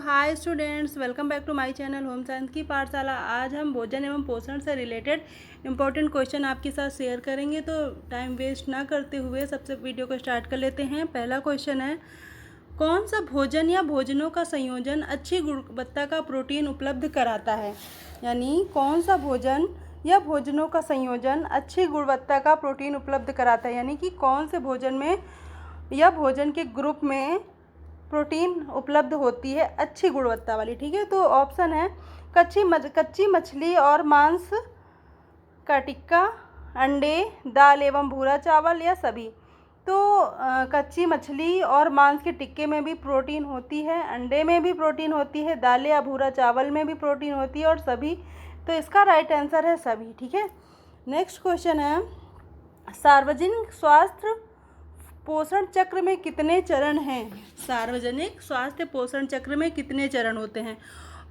Hi students, welcome back to my channel home science की पाठशाला। आज हम भोजन एवं पोषण से रिलेटेड इंपॉर्टेंट क्वेश्चन आपके साथ शेयर करेंगे। तो टाइम वेस्ट ना करते हुए सबसे वीडियो को स्टार्ट कर लेते हैं। पहला क्वेश्चन है, कौन सा भोजन या भोजनों का संयोजन अच्छी गुणवत्ता का प्रोटीन उपलब्ध कराता है। यानी कौन सा भोजन या भोजनों का संयोजन अच्छी गुणवत्ता का प्रोटीन उपलब्ध कराता है, यानी कि कौन से भोजन में या भोजन के ग्रुप में प्रोटीन उपलब्ध होती है अच्छी गुणवत्ता वाली। ठीक है, तो ऑप्शन है कच्ची मछली और मांस का टिक्का, अंडे, दाल एवं भूरा चावल या सभी। तो कच्ची मछली और मांस के टिक्के में भी प्रोटीन होती है, अंडे में भी प्रोटीन होती है, दाल या भूरा चावल में भी प्रोटीन होती है और सभी। तो इसका राइट आंसर है सभी। ठीक है, नेक्स्ट क्वेश्चन है, सार्वजनिक स्वास्थ्य पोषण चक्र में कितने चरण हैं। सार्वजनिक स्वास्थ्य पोषण चक्र में कितने चरण होते हैं।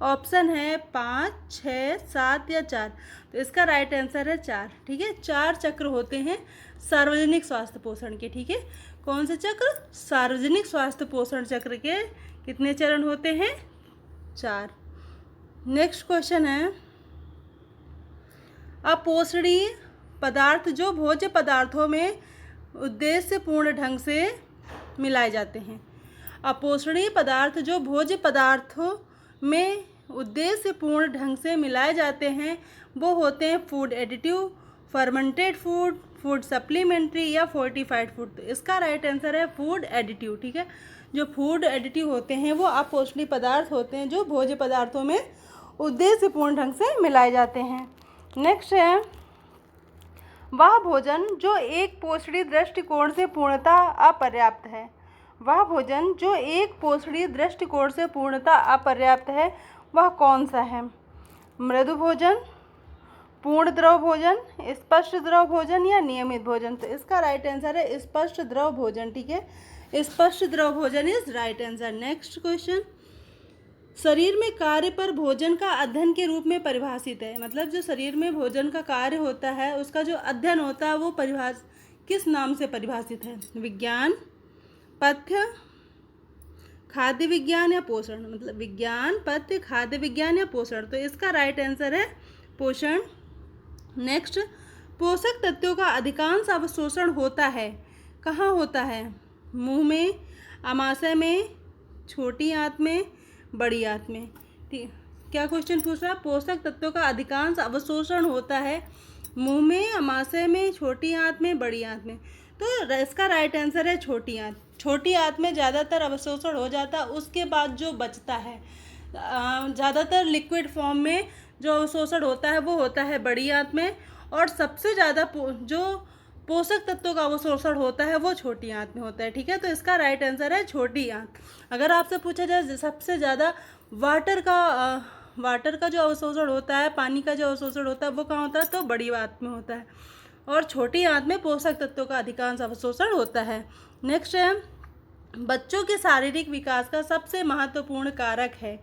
ऑप्शन है 5, 6, 7 या 4। तो इसका राइट आंसर है 4। ठीक है, 4 चक्र होते हैं सार्वजनिक स्वास्थ्य पोषण के। ठीक है, कौन से चक्र, सार्वजनिक स्वास्थ्य पोषण चक्र के कितने चरण होते हैं, 4। नेक्स्ट क्वेश्चन है, अपोषणीय पदार्थ जो भोज्य पदार्थों में उद्देश्यपूर्ण ढंग से मिलाए जाते हैं। अपोषणीय पदार्थ जो भोज्य पदार्थों में उद्देश्यपूर्ण ढंग से मिलाए जाते हैं वो होते हैं food additive, fermented food, food supplementary या फोर्टिफाइड फूड। तो इसका राइट आंसर है फूड एडिटिव। ठीक है, जो फूड एडिटिव होते हैं वो अपोषणीय पदार्थ होते हैं जो भोज्य पदार्थों में उद्देश्यपूर्ण ढंग से मिलाए जाते हैं। नेक्स्ट है, वह भोजन जो एक पोषणीय दृष्टिकोण से पूर्णतः अपर्याप्त है। वह भोजन जो एक पोषणीय दृष्टिकोण से पूर्णतः अपर्याप्त है वह कौन सा है। मृदु भोजन, पूर्ण द्रव भोजन, स्पष्ट द्रव भोजन या नियमित भोजन। तो इसका राइट आंसर है स्पष्ट द्रव भोजन। ठीक है, स्पष्ट द्रव भोजन is right answer. Next question, शरीर में कार्य पर भोजन का अध्ययन के रूप में परिभाषित है। मतलब जो शरीर में भोजन का कार्य होता है उसका जो अध्ययन होता है वो किस नाम से परिभाषित है। विज्ञान, पथ्य, खाद्य विज्ञान या पोषण। मतलब विज्ञान, पथ्य, खाद्य विज्ञान या पोषण। तो इसका राइट आंसर है पोषण। नेक्स्ट, पोषक तत्वों का अधिकांश अवशोषण होता है, कहाँ होता है। मुंह में, आमाशय में, छोटी आंत में, बड़ी आंत में। ठीक, क्या क्वेश्चन पूछ रहा है, पोषक तत्वों का अधिकांश अवशोषण होता है मुंह में, आमाशय में, छोटी आंत में, बड़ी आंत में। तो इसका राइट आंसर है छोटी आंत। छोटी आंत में ज़्यादातर अवशोषण हो जाता है, उसके बाद जो बचता है ज़्यादातर लिक्विड फॉर्म में जो अवशोषण होता है वो होता है बड़ी आंत में, और सबसे ज़्यादा जो पोषक तत्वों का अवशोषण होता है वो छोटी आंत में होता है। ठीक है, तो इसका राइट आंसर है छोटी आंत। अगर आपसे पूछा जाए सबसे ज़्यादा वाटर का जो अवशोषण होता है, पानी का जो अवशोषण होता है वो कहाँ होता है, तो बड़ी आंत में होता है, और छोटी आंत में पोषक तत्वों का अधिकांश अवशोषण होता है। नेक्स्ट है, बच्चों के शारीरिक विकास का सबसे महत्वपूर्ण कारक है।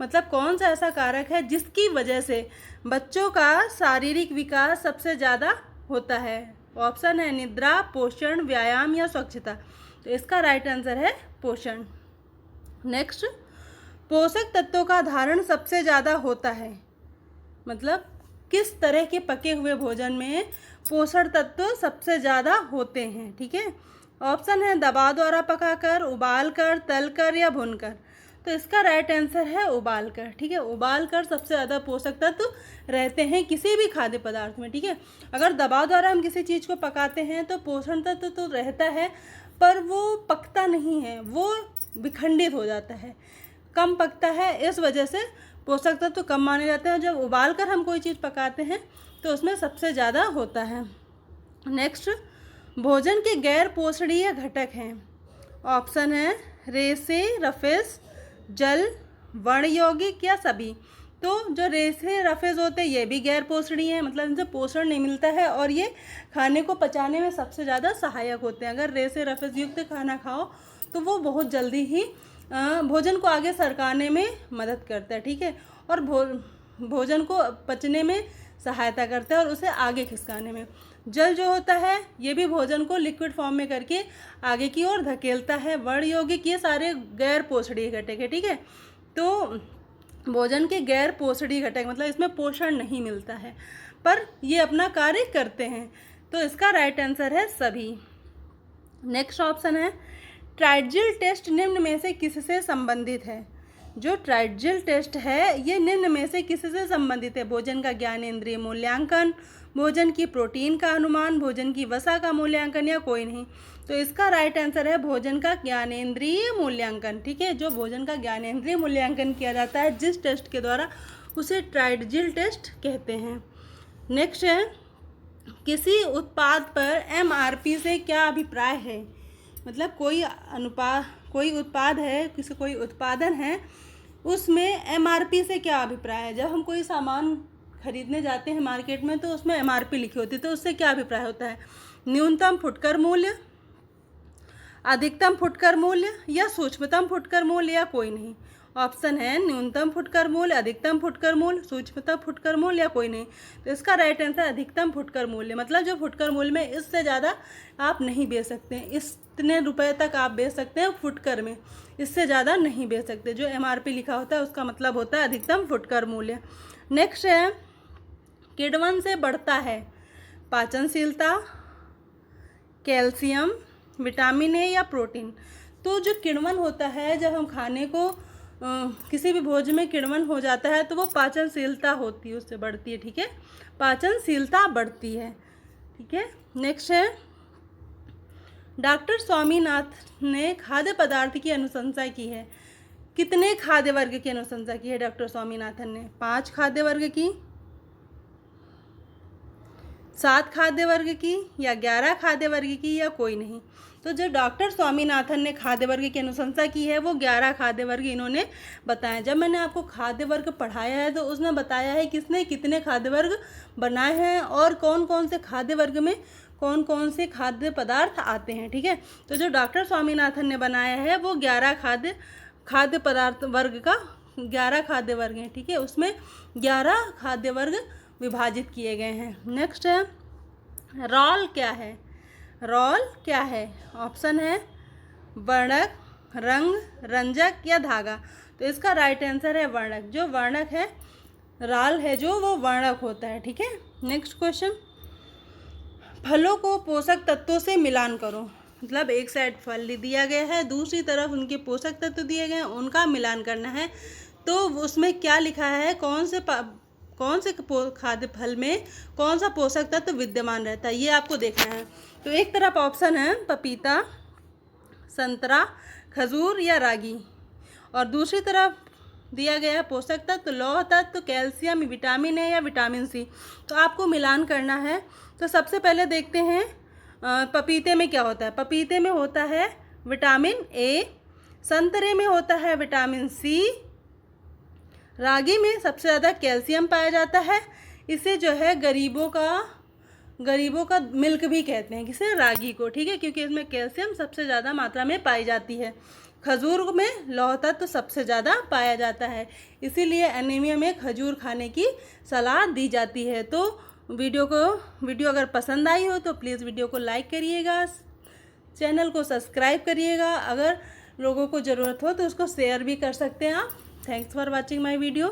मतलब कौन सा ऐसा कारक है जिसकी वजह से बच्चों का शारीरिक विकास सबसे ज़्यादा होता है। ऑप्शन है निद्रा, पोषण, व्यायाम या स्वच्छता। तो इसका राइट आंसर है पोषण। नेक्स्ट, पोषक तत्वों का धारण सबसे ज़्यादा होता है। मतलब किस तरह के पके हुए भोजन में पोषण तत्व सबसे ज़्यादा होते हैं। ठीक है, ऑप्शन है दबाव द्वारा पकाकर, उबालकर, तलकर या भूनकर। तो इसका राइट आंसर है उबालकर। ठीक है, उबालकर सबसे ज़्यादा पोषक तत्व रहते हैं किसी भी खाद्य पदार्थ में। ठीक है, अगर दबाव द्वारा हम किसी चीज़ को पकाते हैं तो पोषण तत्व तो रहता है पर वो पकता नहीं है, वो विखंडित हो जाता है, कम पकता है, इस वजह से पोषक तत्व कम माने जाते हैं। जब उबालकर हम कोई चीज़ पकाते हैं तो उसमें सबसे ज़्यादा होता है। नेक्स्ट, भोजन के गैर पोषणीय घटक हैं। ऑप्शन है रेशे, रफेज, जल, वर्ण यौगिक या सभी। तो जो रेशे, रफेज होते हैं ये भी गैर पोषणीय है, मतलब इनसे पोषण नहीं मिलता है और ये खाने को पचाने में सबसे ज़्यादा सहायक होते हैं। अगर रेशे, रफेज युक्त खाना खाओ तो वो बहुत जल्दी ही भोजन को आगे सरकाने में मदद करता है। ठीक है, और भोजन को पचने में सहायता करता है और उसे आगे खिसकाने में। जल जो होता है ये भी भोजन को लिक्विड फॉर्म में करके आगे की ओर धकेलता है। वर्ण यौगिक ये सारे गैर पोषणीय घटक है। ठीक है, तो भोजन के गैर पोषणीय घटक, मतलब इसमें पोषण नहीं मिलता है पर ये अपना कार्य करते हैं। तो इसका राइट आंसर है सभी। नेक्स्ट ऑप्शन है ट्राइडजिल टेस्ट निम्न में से किससे संबंधित है। जो ट्राइडजिल टेस्ट है ये निम्न में से किससे संबंधित है। भोजन का ज्ञानेंद्रिय मूल्यांकन, भोजन की प्रोटीन का अनुमान, भोजन की वसा का मूल्यांकन या कोई नहीं। तो इसका राइट आंसर है भोजन का ज्ञानेंद्रिय मूल्यांकन। ठीक है, जो भोजन का ज्ञानेंद्रिय मूल्यांकन किया जाता है जिस टेस्ट के द्वारा, उसे ट्राइडजिल टेस्ट कहते हैं। नेक्स्ट है किसी उत्पाद पर एमआरपी से क्या अभिप्राय है। मतलब कोई उत्पाद है, कोई उत्पादन है, उसमें एमआरपी से क्या अभिप्राय है। जब हम कोई सामान खरीदने जाते हैं मार्केट में तो उसमें एमआरपी लिखी होती है, तो उससे क्या अभिप्राय होता है। न्यूनतम फुटकर मूल्य, अधिकतम फुटकर मूल्य या सूक्ष्मतम फुटकर मूल्य या कोई नहीं। ऑप्शन है न्यूनतम फुटकर मूल्य, अधिकतम फुटकर मूल्य, सूक्ष्मतम फुटकर मूल्य या कोई नहीं। तो इसका राइट आंसर अधिकतम फुटकर मूल्य, मतलब जो फुटकर मूल्य में इससे ज़्यादा आप नहीं बेच सकते हैं, इतने रुपए तक आप बेच सकते हैं फुटकर में, इससे ज़्यादा नहीं बेच सकते। जो एमआरपी लिखा होता है उसका मतलब होता है अधिकतम फुटकर मूल्य। नेक्स्ट है किण्वन से बढ़ता है पाचनशीलता, कैल्शियम, विटामिन ए या प्रोटीन। तो जो किण्वन होता है, जब हम खाने को किसी भी भोजन में किण्वन हो जाता है तो वो पाचनशीलता होती है, उससे बढ़ती है। ठीक है, पाचनशीलता बढ़ती है। ठीक है, नेक्स्ट है डॉक्टर स्वामीनाथन ने खाद्य पदार्थ की अनुशंसा की है। कितने खाद्य वर्ग की अनुशंसा की है डॉक्टर स्वामीनाथन ने। 5 खाद्य वर्ग की, 7 खाद्य वर्ग की या 11 खाद्य वर्ग की या कोई नहीं। तो जो डॉक्टर स्वामीनाथन ने खाद्य वर्ग की अनुशंसा की है वो 11 खाद्य वर्ग इन्होंने बताया। जब मैंने आपको खाद्य वर्ग पढ़ाया है तो उसने बताया है किसने कितने खाद्य वर्ग बनाए हैं और कौन कौन से खाद्य वर्ग में कौन कौन से खाद्य पदार्थ आते हैं। ठीक है, तो जो डॉक्टर स्वामीनाथन ने बनाया है वो 11 खाद्य पदार्थ वर्ग का 11 खाद्य वर्ग हैं। ठीक है, उसमें 11 खाद्य वर्ग विभाजित किए गए हैं। नेक्स्ट है रॉल क्या है। रॉल क्या है। ऑप्शन है वर्णक, रंग, रंजक या धागा। तो इसका राइट आंसर है वर्णक। जो वर्णक है, राल है जो, वो वर्णक होता है। ठीक है, नेक्स्ट क्वेश्चन फलों को पोषक तत्वों से मिलान करो। मतलब एक साइड फल दिया गया है, दूसरी तरफ उनके पोषक तत्व दिए गए हैं, उनका मिलान करना है। तो उसमें क्या लिखा है, कौन से खाद्य फल में कौन सा पोषक तत्व विद्यमान रहता है, ये आपको देखना है। तो एक तरफ ऑप्शन है पपीता, संतरा, खजूर या रागी, और दूसरी तरफ दिया गया है पोषक तत्व लौह तत्व, कैल्शियम, विटामिन ए या विटामिन सी। तो आपको मिलान करना है। तो सबसे पहले देखते हैं पपीते में क्या होता है। पपीते में होता है विटामिन ए, संतरे में होता है विटामिन सी, रागी में सबसे ज़्यादा कैल्शियम पाया जाता है। इसे जो है गरीबों का मिल्क भी कहते हैं, किसे, रागी को। ठीक है, क्योंकि इसमें कैल्शियम सबसे ज़्यादा मात्रा में पाई जाती है। खजूर में लौह तत्व सबसे ज़्यादा पाया जाता है, इसीलिए एनीमिया में खजूर खाने की सलाह दी जाती है। तो वीडियो अगर पसंद आई हो तो प्लीज़ वीडियो को लाइक करिएगा, चैनल को सब्सक्राइब करिएगा। अगर लोगों को ज़रूरत हो तो उसको शेयर भी कर सकते हैं आप। Thanks for watching my video.